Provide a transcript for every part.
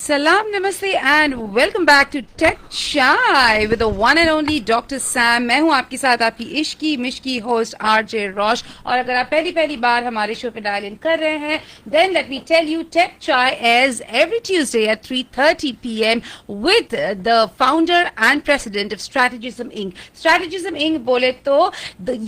Salam, Namaste and welcome back to Tech Chai with the one and only Dr. Sam. मैं हूँ आपके साथ आपकी इश्की मिश्की होस्ट RJ रोश और अगर आप पहली बार हमारे शो पे डायल इन कर रहे हैं then let me tell you Tech Chai airs every Tuesday at 3:30 p.m. with the founder and president of Strategism Inc. Strategism Inc. बोले तो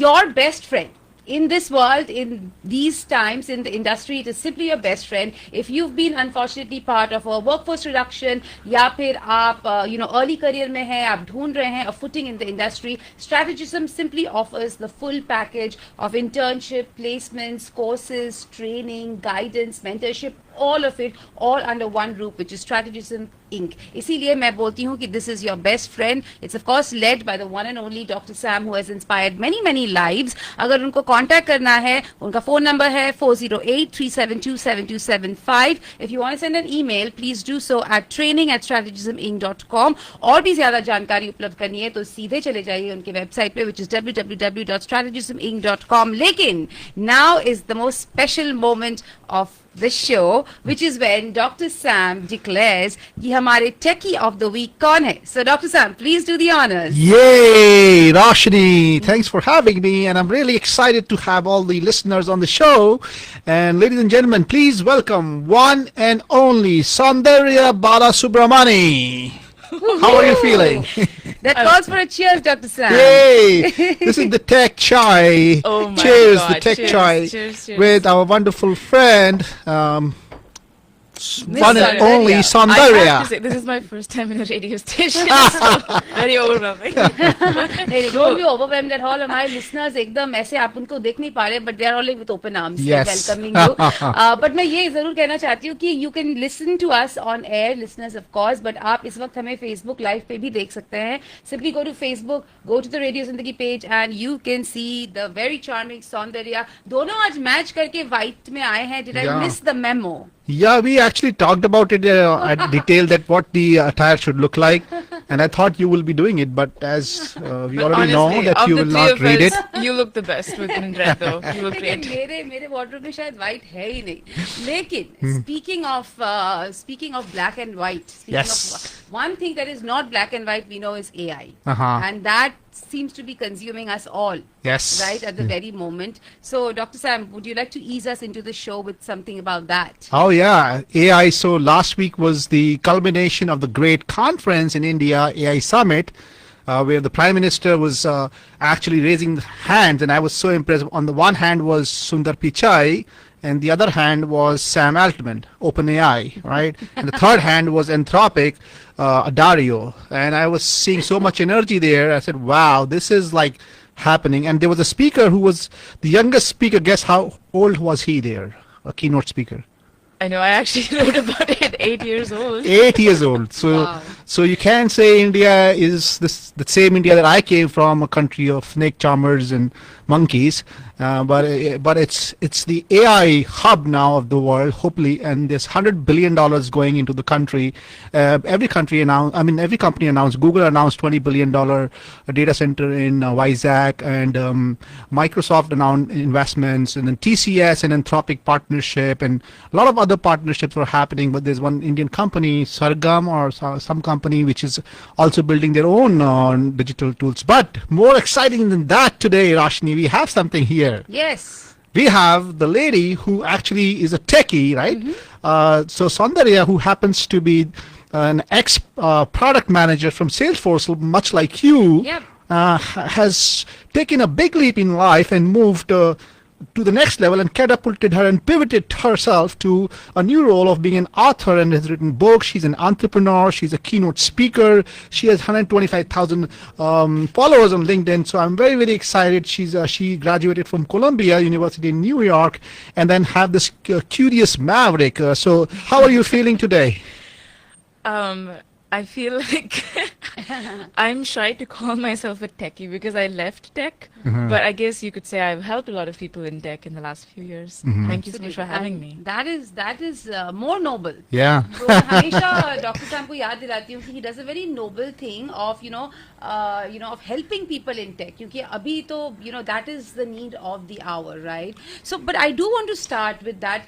your best friend. In this world, in these times, in the industry, it is simply your best friend. If you've been unfortunately part of a workforce reduction, या फिर आप early career में हैं, आप ढूंढ रहे हैं a footing in the industry, Strategism simply offers the full package of internship, placements, courses, training, guidance, mentorship, all of it, all under one roof, which is Strategism Inc. इसीलिए मैं बोलती हूँ कि this is your best friend. It's of course led by the one and only Dr. Sam, who has inspired many lives. अगर उनको contact करना है, उनका फोन नंबर है 408-372-7275. If you want to send an email, please do so at training@strategisminc.com. और भी ज्यादा जानकारी उपलब्ध करनी है तो सीधे चले जाइए उनके वेबसाइट पे, which is www.strategisminc.com. लेकिन now is the most special moment of this show, which is when Dr. Sam declares कि हमारे techie of the week कौन है. So Dr. Sam, please do the honors. Yay, Roshni, thanks for having me, and I'm really excited to have all the listeners on the show. And ladies and gentlemen, please welcome one and only Soundarya Balasubramanian. How are you feeling? That calls for a cheers, Dr. Sam. Yay! This is the Tech Chai. Oh my Cheers, God. the Tech Cheers, Chai cheers. with our wonderful friend, one and Soundarya. only I have to Soundarya. say, this is my first time in a radio station, so very overwhelming. नहीं, don't be overwhelmed at all. हमारे listeners एकदम ऐसे आप उनको देख नहीं पा रहे, but they are all with open arms, Yes. welcoming you. But मैं ये जरूर कहना चाहती हूँ कि you can listen to us on air, listeners of course, but आप इस वक्त हमें Facebook Live पे भी देख सकते हैं. Simply go to Facebook, go to the Radio Zindagi page, and you can see the very charming Soundarya. दोनों आज match करके white में आए हैं. Did I Yeah. miss the memo? Yeah, we actually talked about it at detail that what the attire should look like, and I thought you will be doing it, but as we But already know honestly, that of you the will three not of read it. us, You look the best with in red though. You look लेकिन great. मेरे wardrobe में शायद white है ही नहीं. लेकिन speaking of black and white, speaking Yes. of one thing that is not black and white, we know is AI, Uh-huh. and that seems to be consuming us all. Yes. Right at the very moment. So, Dr. Sam, would you like to ease us into the show with something about that? Oh yeah, AI. So last week was the culmination of the great conference in India, AI Summit, where the Prime Minister was actually raising hands, and I was so impressed. On the one hand was Sundar Pichai, and the other hand was Sam Altman, OpenAI, right? And the third hand was Anthropic, Dario. And I was seeing so much energy there. I said, wow, this is like happening. And there was a speaker who was the youngest speaker. Guess how old was he there? A keynote speaker. I know, I actually wrote about it, 8 years old. 8 years old. So, Wow. so you can say India is the same India that I came from, a country of snake charmers and monkeys. But it's the AI hub now of the world, hopefully, and there's $100 billion going into the country. Every company announced. Google announced $20 billion data center in Vizag, and Microsoft announced investments, and then TCS and Anthropic partnership, and a lot of other partnerships were happening. But there's one Indian company, Sargam, or some company which is also building their own digital tools. But more exciting than that today, Rashni, we have something here. Yes. We have the lady who actually is a techie, right? So Soundarya, who happens to be an ex-product manager from Salesforce, much like you, Yep. has taken a big leap in life and moved to the next level and catapulted her and pivoted herself to a new role of being an author, and has written books. She's an entrepreneur. She's a keynote speaker. She has 125,000 followers on LinkedIn. So I'm very excited. She graduated from Columbia University in New York, and then have this curious maverick. So how are you feeling today? I feel like I'm shy to call myself a techie because I left tech, but I guess you could say I've helped a lot of people in tech in the last few years. Thank you so much for having me. That is more noble. Yeah. तो मैं हमेशा doctor साहब को याद दिलाती हूँ कि he does a very noble thing of of helping people in tech, क्योंकि अभी तो that is the need of the hour, right? So but I do want to start with that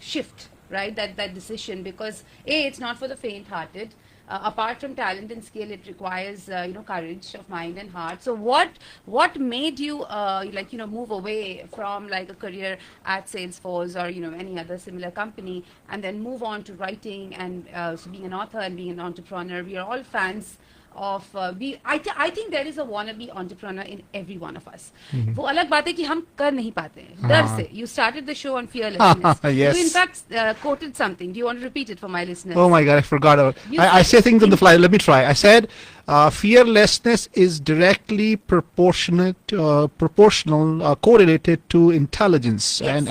shift right? That decision, because A, it's not for the faint-hearted. Apart from talent and skill, it requires courage of mind and heart. So what made you move away from like a career at Salesforce or any other similar company, and then move on to writing and so being an author and being an entrepreneur? We are all fans of I think there is a wannabe entrepreneur in every one of us. वो अलग बात है कि हम कर नहीं पाते हैं डर से. You started the show on fearlessness. Yes. You in fact quoted something. Do you want to repeat it for my listeners? Oh my God, I forgot. I say things on the fly. Let me try. I said, fearlessness is directly proportional, correlated to intelligence. Yes.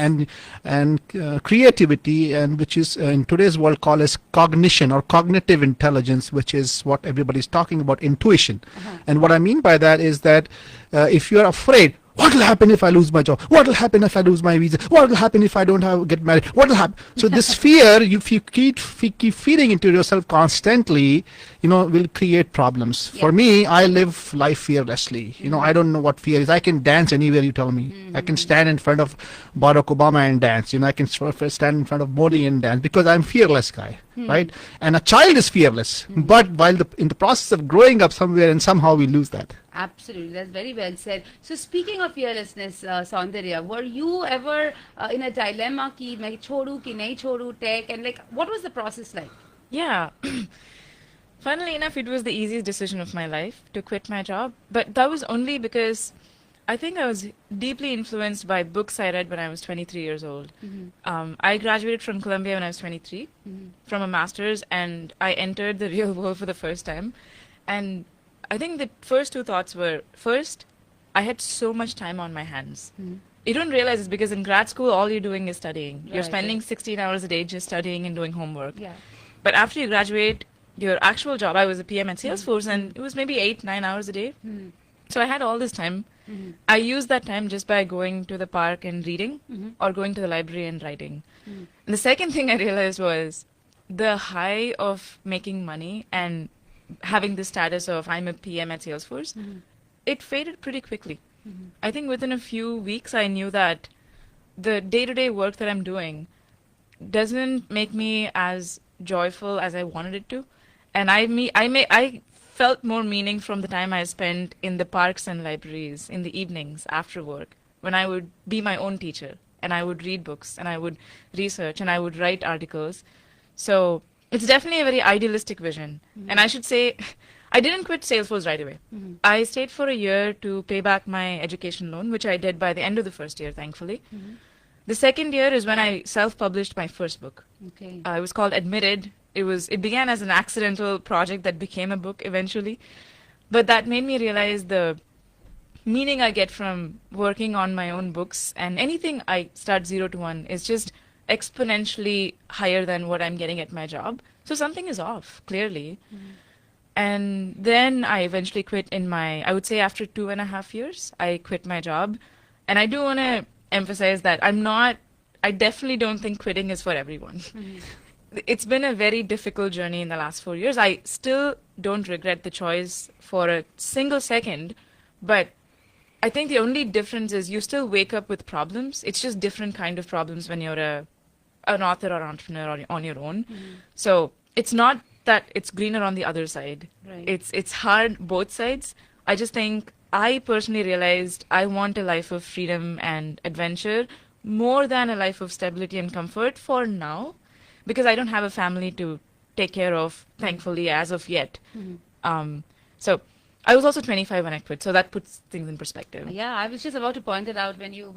and creativity, and which is in today's world called as cognition or cognitive intelligence, which is what everybody's talking about, intuition. And what I mean by that is that if you are afraid, what will happen if I lose my job? What will happen if I lose my visa? What will happen if I don't get married? What will happen? So this fear, if you keep feeding into yourself constantly, will create problems. Yeah. For me, I live life fearlessly. I don't know what fear is. I can dance anywhere you tell me. I can stand in front of Barack Obama and dance. I can stand in front of Morrie and dance because I'm fearless guy, right? And a child is fearless, but while in the process of growing up somewhere, and somehow we lose that. Absolutely, that's very well said. So speaking of fearlessness, Soundarya, were you ever in a dilemma ki main chodu ki nahi chodu tech, and like what was the process like? Yeah. Funnily enough, it was the easiest decision of my life to quit my job. But that was only because I think I was deeply influenced by books I read when I was 23 years old. I graduated from Columbia when I was 23 from a master's, and I entered the real world for the first time. And I think the first two thoughts were, first, I had so much time on my hands. You don't realize it's because in grad school, all you're doing is studying. You're spending 16 hours a day just studying and doing homework. Yeah. But after you graduate, your actual job, I was a PM at Salesforce, and it was maybe 8-9 hours a day. So I had all this time. I used that time just by going to the park and reading or going to the library and writing. And the second thing I realized was the high of making money and having the status of I'm a PM at Salesforce, it faded pretty quickly. I think within a few weeks, I knew that the day-to-day work that I'm doing doesn't make me as joyful as I wanted it to. And I felt more meaning from the time I spent in the parks and libraries in the evenings after work, when I would be my own teacher and I would read books and I would research and I would write articles. So it's definitely a very idealistic vision. And I should say, I didn't quit Salesforce right away. I stayed for a year to pay back my education loan, which I did by the end of the first year, thankfully. The second year is when I self-published my first book. Okay. It was called Admitted. It began as an accidental project that became a book eventually. But that made me realize the meaning I get from working on my own books, and anything I start 0 to 1 is just exponentially higher than what I'm getting at my job. So something is off, clearly. And then I eventually quit I would say after 2.5 years, I quit my job. And I do want to emphasize that I definitely don't think quitting is for everyone. It's been a very difficult journey in the last 4 years. I still don't regret the choice for a single second, but I think the only difference is you still wake up with problems. It's just different kind of problems when you're an author or entrepreneur or on your own. So it's not that it's greener on the other side. Right. It's hard both sides. I just think I personally realized I want a life of freedom and adventure more than a life of stability and comfort for now, because I don't have a family to take care of, thankfully, as of yet. So I was also 25 when I quit, so that puts things in perspective. Yeah, I was just about to point it out when you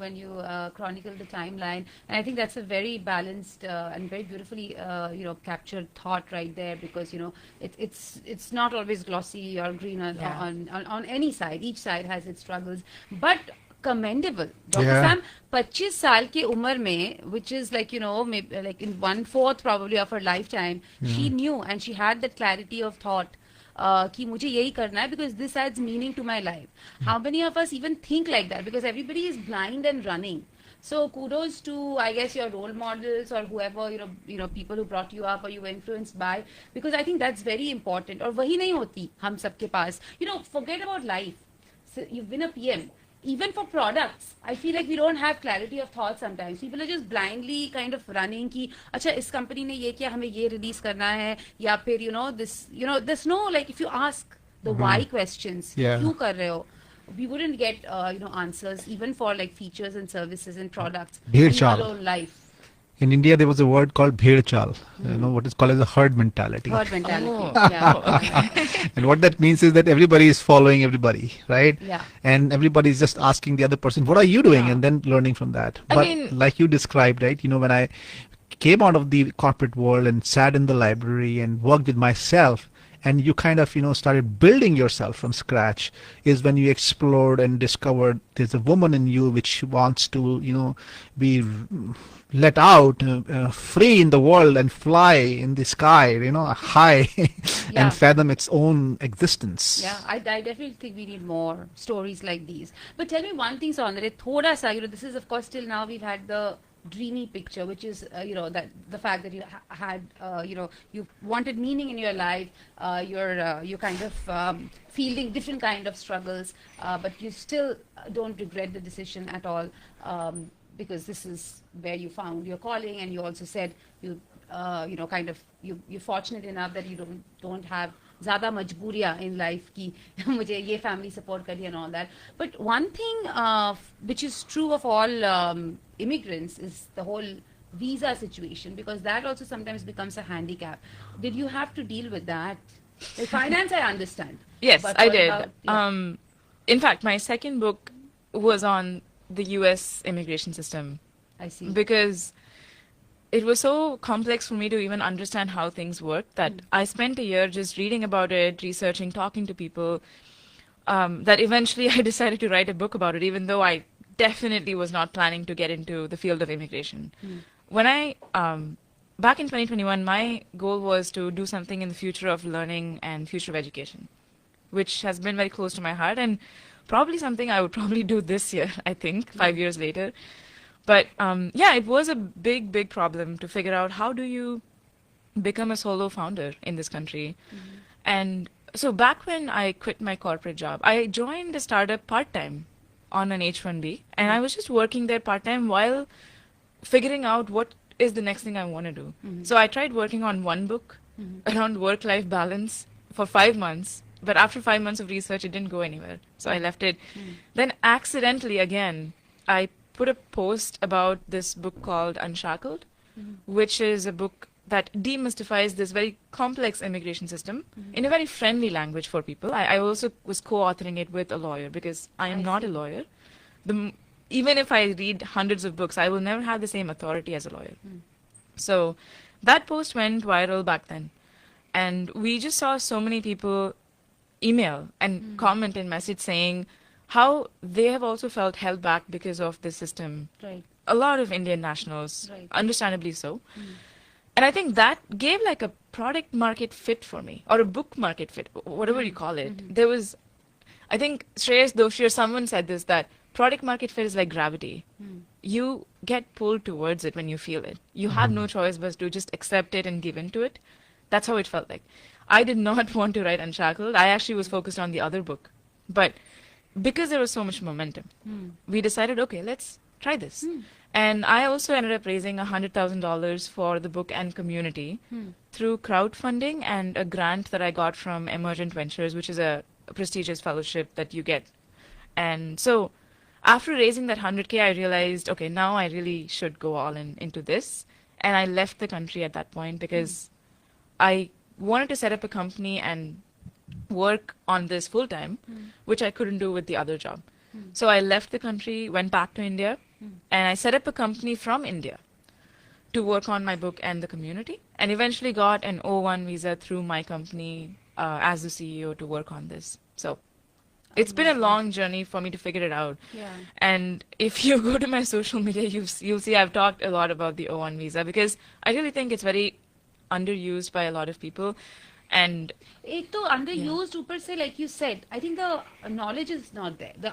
chronicled the timeline, and I think that's a very balanced and very beautifully captured thought right there, because it's not always glossy or green on any side. Each side has its struggles, but commendable. Dr. Yeah. Sam, 25 साल की उम्र में, which is like maybe like in 1/4 probably of her lifetime, she knew and she had that clarity of thought. कि मुझे यही करना है, because this adds meaning to my life. How many of us even think like that? Because everybody is blind and running. So kudos to, I guess, your role models or whoever, people who brought you up or you were influenced by, because I think that's very important. और वही नहीं होती हम सबके पास. Forget about life. So you've been a PM. even for products, I feel like we don't have clarity of thought sometimes. People are just blindly kind of running ki, acha, is company ne ye kiya, hame ye release karna hai, ya phir, there's no, like, if you ask the why questions, Yeah. kyun kar rahe ho, we wouldn't get, answers, even for like features and services and products Bhir in your chal. own life. In India, there was a word called bhir chal, what is called as a herd mentality. Herd mentality. Oh. Yeah. And what that means is that everybody is following everybody, right? Yeah. And everybody is just asking the other person, what are you doing? Yeah. And then learning from that. I But mean- like you described, right? When I came out of the corporate world and sat in the library and worked with myself, and you kind of, started building yourself from scratch, is when you explored and discovered there's a woman in you which wants to, be let out, free in the world and fly in the sky, high Yeah. and fathom its own existence. Yeah, I definitely think we need more stories like these. But tell me one thing, Soundarya, thoda sa, this is of course till now we've had the dreamy picture, which is, that the fact that you had, you wanted meaning in your life, you're kind of fielding different kind of struggles, but you still don't regret the decision at all, because this is where you found your calling, and you also said you, you're fortunate enough that you don't have ज़्यादा मजबूरियाँ in life कि मुझे ये family support करिए and all that. But one thing which is true of all immigrants is the whole visa situation, because that also sometimes becomes a handicap. Did you have to deal with that? The finance I understand. Yes, But I what did. about- yeah. In fact, my second book was on the US immigration system I see. because it was so complex for me to even understand how things work that I spent a year just reading about it, researching, talking to people, that eventually I decided to write a book about it, even though I definitely was not planning to get into the field of immigration. When I, back in 2021, my goal was to do something in the future of learning and future of education, which has been very close to my heart, and probably something I would probably do this year, I think, 5 years later. But yeah, it was a big, big problem to figure out how do you become a solo founder in this country. And so back when I quit my corporate job, I joined a startup part-time on an H-1B, and I was just working there part-time while figuring out what is the next thing I want to do. So I tried working on one book around work-life balance for 5 months, but after 5 months of research, it didn't go anywhere. So I left it. Then accidentally again, I put a post about this book called Unshackled, which is a book that demystifies this very complex immigration system in a very friendly language for people. I also was co-authoring it with a lawyer because I am not a lawyer. Even if I read hundreds of books, I will never have the same authority as a lawyer. So that post went viral back then. And we just saw so many people email and comment and message saying how they have also felt held back because of this system. Right. A lot of Indian nationals, Right. understandably so. And I think that gave like a product market fit for me, or a book market fit, whatever you call it. There was, I think Shreyas Doshi or someone said this, that product market fit is like gravity. You get pulled towards it when you feel it. You have no choice but to just accept it and give into it. That's how it felt like. I did not want to write Unshackled. I actually was focused on the other book. But because there was so much momentum, we decided, okay, let's try this. And I also ended up raising $100,000 for the book and community through crowdfunding and a grant that I got from Emergent Ventures, which is a prestigious fellowship that you get. And so after raising that 100K, I realized, okay, now I really should go all into this. And I left the country at that point because I wanted to set up a company and work on this full time, which I couldn't do with the other job. So I left the country, went back to India, and I set up a company from India to work on my book and the community, and eventually got an O1 visa through my company as the CEO to work on this. So it's been a long journey for me to figure it out. Yeah. And if you go to my social media, you'll see I've talked a lot about the O1 visa because I really think it's very underused by a lot of people. And एक तो underused ऊपर से, like you said, I think the knowledge is not there, the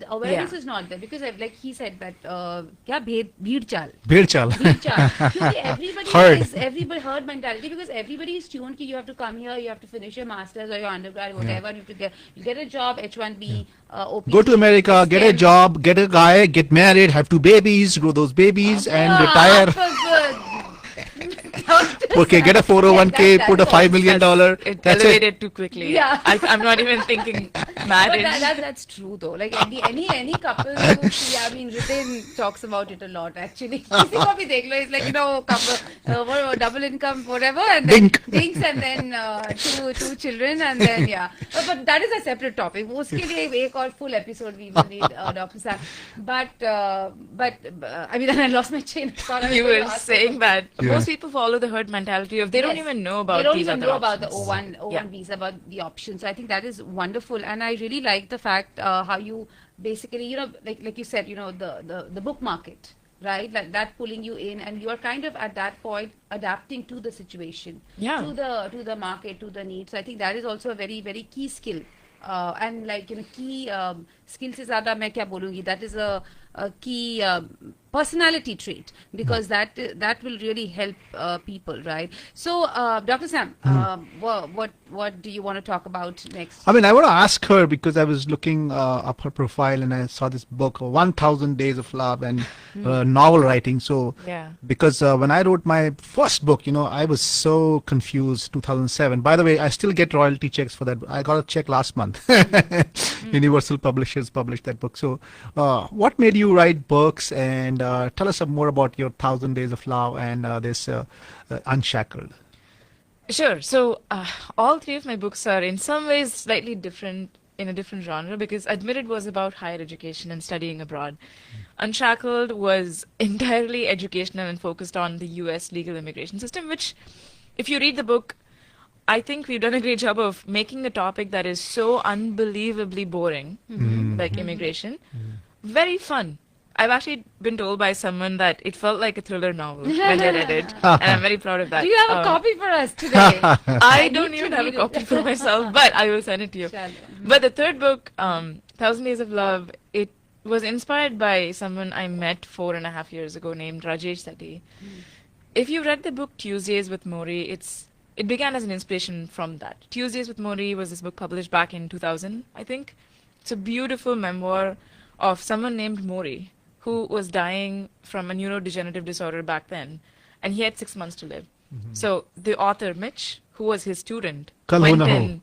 awareness is not there, because like he said that क्या भीड़ चाल भेड़ चाल. क्योंकि Herd. everybody herd mentality, because everybody is tuned कि you have to come here, you have to finish your masters or your undergrad, whatever, you have to get a job, H1B, OPT, Go to America, get a STEM. job, get a guy, get married, have 2 babies, grow those babies, and retire. Okay, get a 401k, put a $5 million. It That's it. elevated too quickly. Yeah. I'm not even thinking But marriage. that's true though. Like any couple who see, I mean, Ritin talks about it a lot actually. किसी को भी देख लो, it's like, you know, couple, double income, whatever, and then dinks, and then two children, and then yeah. But that is a separate topic. वो उसके लिए एक और full episode we will need, Dr. Sam. But I mean, I lost my chain of thought. I was You going to were ask saying that Yeah. most people follow the herd mentality of they don't Yes. even know about they don't these even other know about the options. O1 Yeah. visa, about the options. So I think that is wonderful, and I really like the fact how you basically, you know, like you said, you know, the book market, right? Like that pulling you in, and you are kind of at that point adapting to the situation, Yeah. to the market, to the needs. So I think that is also a very very key skill. And like, you know, key skill से ज़्यादा मैं क्या बोलूँगी, that is a key personality trait, because that will really help people, right? So Dr. Sam, what do you want to talk about next? I mean, I want to ask her, because I was looking up her profile and I saw this book, 1000 Days of Love, and novel writing. So, Yeah. because when I wrote my first book, you know, I was so confused, 2007. By the way, I still get royalty checks for that. I got a check last month. Universal Publishers published that book. So, what made you write books? And tell us some more about your 1000 Days of Love and this Unshackled. Sure. So all three of my books are in some ways slightly different, in a different genre, because Admitted was about higher education and studying abroad. Unshackled was entirely educational and focused on the US legal immigration system, which, if you read the book, I think we've done a great job of making a topic that is so unbelievably boring, like immigration, very fun. I've actually been told by someone that it felt like a thriller novel when they read it, and I'm very proud of that. Do you have a copy for us today? I don't need even to have a read it. copy for myself, but I will send it to you. Shall- But the third book, 1000 Days of Love, it was inspired by someone I met 4.5 years ago named Rajesh Sethi. If you read the book Tuesdays with Morrie, it began as an inspiration from that. Tuesdays with Morrie was this book published back in 2000, I think. It's a beautiful memoir of someone named Morrie, who was dying from a neurodegenerative disorder back then, and he had 6 months to live. So the author, Mitch, who was his student, Kal ho went na ho. in.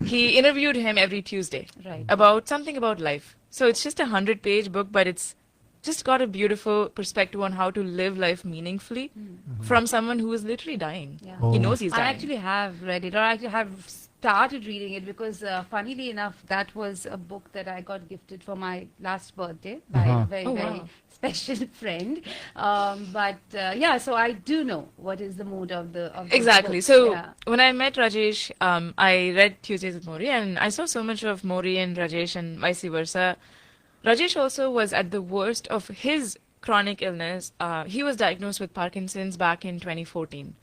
He interviewed him every Tuesday Right. about something about life. So it's just a 100-page book, but it's just got a beautiful perspective on how to live life meaningfully from someone who is literally dying. Yeah. Oh. He knows he's I dying. actually have read it, or I actually have started reading it, because funnily enough, that was a book that I got gifted for my last birthday by a very, Oh, very wow. special friend. Yeah, so I do know what is the mood of the Exactly. book. So Yeah. when I met Rajesh, I read Tuesdays with Morrie, and I saw so much of Morrie and Rajesh and vice versa. Rajesh also was at the worst of his chronic illness. He was diagnosed with Parkinson's back in 2014.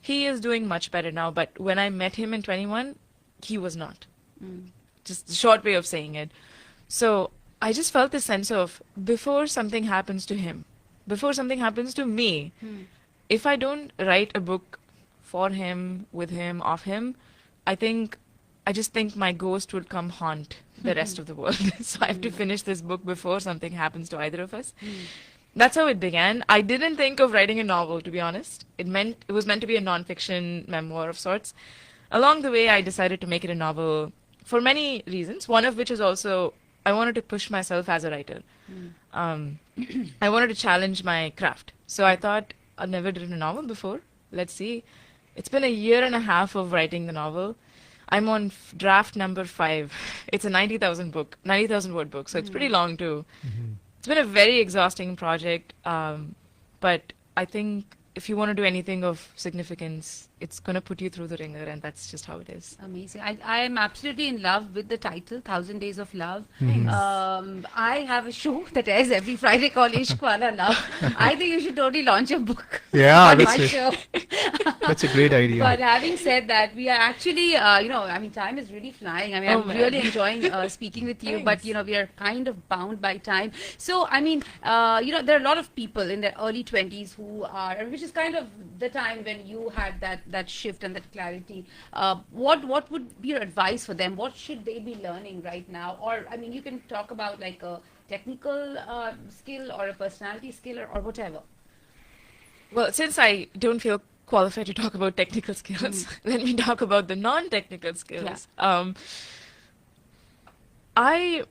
He is doing much better now, but when I met him in 21, he was not. Just a short way of saying it. So I just felt this sense of, before something happens to him, before something happens to me, if I don't write a book for him, with him, of him, I just think my ghost would come haunt the rest of the world. So I have to finish this book before something happens to either of us. That's how it began. I didn't think of writing a novel, to be honest. It was meant to be a non-fiction memoir of sorts. Along the way, I decided to make it a novel for many reasons, one of which is also I wanted to push myself as a writer. I wanted to challenge my craft. So I thought, I've never written a novel before. Let's see. It's been a year and a half of writing the novel. I'm on draft number 5. It's a 90,000 word book, so it's pretty long too. It's been a very exhausting project, but I think if you want to do anything of significance, it's going to put you through the ringer, and that's just how it is. Amazing. I am absolutely in love with the title, 1000 Days of Love. I have a show that airs every Friday called Ishq Wala Love. I think you should totally launch a book Yeah, on that's my it. show. That's a great idea. But having said that, we are actually, time is really flying. I mean, Oh, I'm man. really enjoying speaking with you, but, Thanks. we are kind of bound by time. So, there are a lot of people in their early 20s who are, which is kind of the time when you had that shift and that clarity. What would be your advice for them? What should they be learning right now? Or, you can talk about like a technical skill or a personality skill or whatever. Well, since I don't feel qualified to talk about technical skills, let me talk about the non-technical skills. I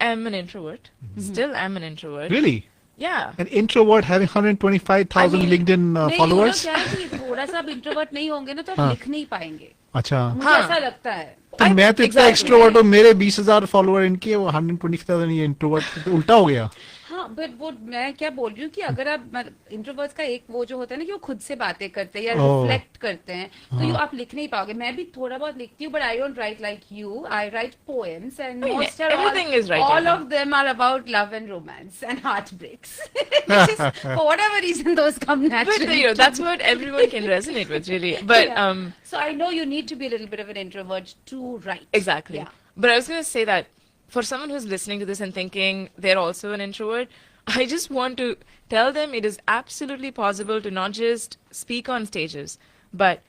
am an introvert, still am an introvert. Really? Yeah. An introvert having 125,000 LinkedIn followers? नहीं, क्या है कि थोड़ा सा introvert नहीं होंगे ना तो आप लिख नहीं पाएंगे. अच्छा. मुझे हाँ. ऐसा लगता है. तो मैं तो इतना exactly. एक्सट्रोवर्ट हूँ, मेरे 20,000 फॉलोअर इनके, वो 120,000 ये इंट्रोवर्ट, तो उल्टा हो गया. हाँ, बट वो मैं क्या बोल रही हूँ कि अगर आप इंट्रोवर्ट्स का एक वो जो होता है ना कि वो खुद से बातें करते हैं या रिफ्लेक्ट करते हैं, तो you आप लिख नहीं पाओगे. मैं भी थोड़ा बहुत लिखती हूँ, but I don't write like you. I write poems, and most are everything is right. all of them are about love and romance and heartbreaks. Which is, for whatever reason, those come naturally. But that's what everyone can resonate with, really. But Yeah. So I know you need to be a little bit of an introvert to write. exactly. Yeah. But I was going to say that for someone who's listening to this and thinking they're also an introvert, I just want to tell them it is absolutely possible to not just speak on stages, but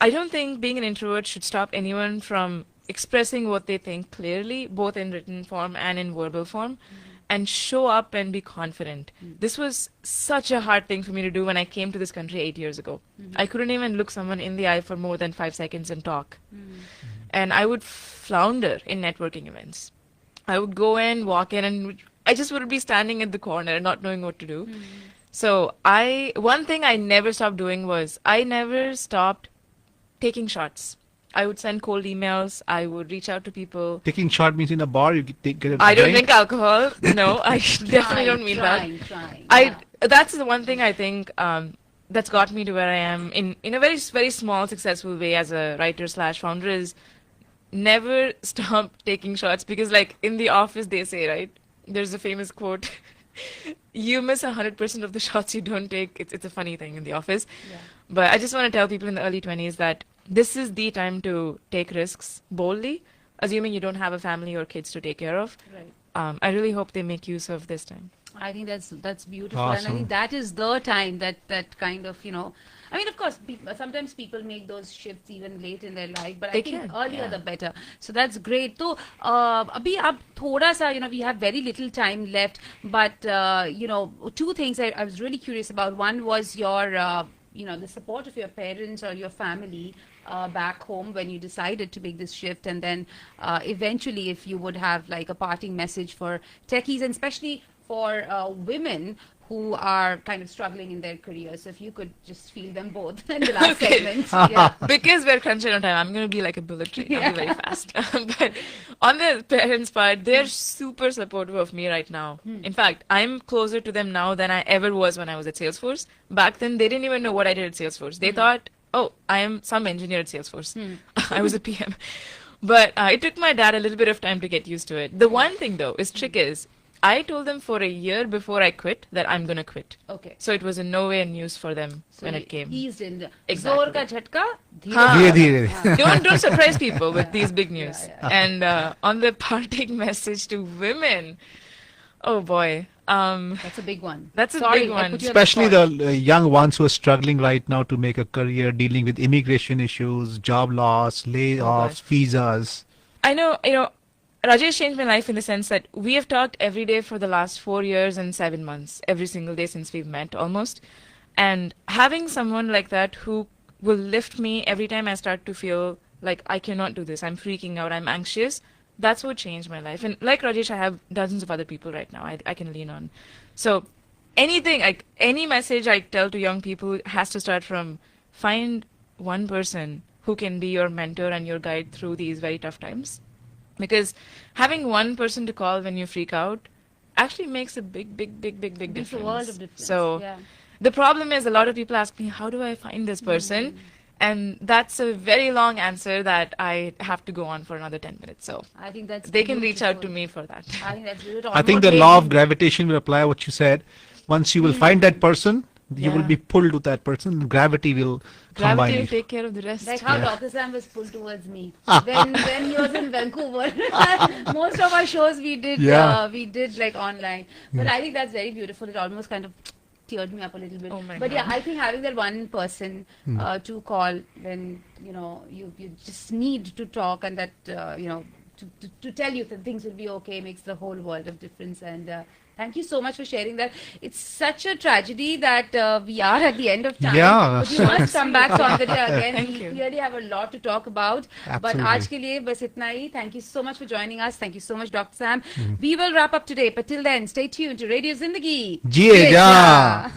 I don't think being an introvert should stop anyone from expressing what they think clearly, both in written form and in verbal form, and show up and be confident. This was such a hard thing for me to do when I came to this country 8 years ago. I couldn't even look someone in the eye for more than 5 seconds and talk. And I would flounder in networking events. I would go in, walk in, and I just would be standing at the corner not knowing what to do. So one thing I never stopped doing was I never stopped taking shots. I would send cold emails. I would reach out to people. Taking shot means in a bar you get a I don't drink? drink alcohol. No, I definitely don't mean Trying. That's the one thing I think that's got me to where I am in a very, very small, successful way as a writer / founder is never stop taking shots, because like in the office they say, right? There's a famous quote, you miss 100% of the shots you don't take. It's a funny thing in the office. But I just want to tell people in the early 20s that this is the time to take risks boldly, assuming you don't have a family or kids to take care of. Right. I really hope they make use of this time. I think that's beautiful, and I Awesome. think that is the time that kind of of course sometimes people make those shifts even late in their life, but I They think can, earlier yeah. the better. So that's great. So abhi ab thoda sa we have very little time left, but two things I was really curious about. One was your the support of your parents or your family back home when you decided to make this shift, and then eventually if you would have like a parting message for techies, and especially for women who are kind of struggling in their careers. So if you could just feel them both in the last Okay. segment. Yeah. Because we're crunching on time, I'm going to be like a bullet train. I'll be very fast. But on the parents' part, they're super supportive of me right now. In fact, I'm closer to them now than I ever was when I was at Salesforce. Back then, they didn't even know what I did at Salesforce. They thought, oh, I am some engineer at Salesforce. I was a PM. But it took my dad a little bit of time to get used to it. The one thing, though, trick is, I told them for a year before I quit that I'm going to quit. Okay. So it was in no way news for them So when it came. eased in the Exactly. zor ka jhatka, धीरे धीरे. Don't surprise people with these big news. Yeah. And on the parting message to women, oh boy, That's a big one. That's a Sorry, big I one. put you on Especially spot. the young ones who are struggling right now to make a career, dealing with immigration issues, job loss, layoffs, visas. I know, Rajesh changed my life in the sense that we have talked every day for the last 4 years and 7 months, every single day since we've met almost. And having someone like that who will lift me every time I start to feel like I cannot do this, I'm freaking out, I'm anxious, that's what changed my life. And like Rajesh, I have dozens of other people right now I can lean on. So anything, like any message I tell to young people has to start from find one person who can be your mentor and your guide through these very tough times. Because having one person to call when you freak out actually makes a big difference. Makes a world of difference. So yeah. the problem is a lot of people ask me, how do I find this person? And that's a very long answer that I have to go on for another 10 minutes. So I think that's they can reach out to beautiful. me for that. I think that's beautiful. I think the law of gravitation will apply what you said. Once you will find that person, you will Yeah. be pulled to that person. Gravity will combine Gravity will you. take care of the rest. Like how Yeah. Dr. Sam was pulled towards me when he was in Vancouver. Most of our shows we did like online. But I think that's very beautiful. It almost kind of teared me up a little bit. Oh my But yeah, God. I think having that one person to call when you just need to talk, and that to tell you that things will be okay makes the whole world of difference. And thank you so much for sharing that. It's such a tragedy that we are at the end of time. Yeah. But you must come back, Soundarya, again. Thank We you. clearly have a lot to talk about. But Absolutely. aaj ke liye bas itna hi. Thank you so much for joining us. Thank you so much, Dr. Sam. We will wrap up today. But till then, stay tuned to Radio Zindagi. Jiye ja.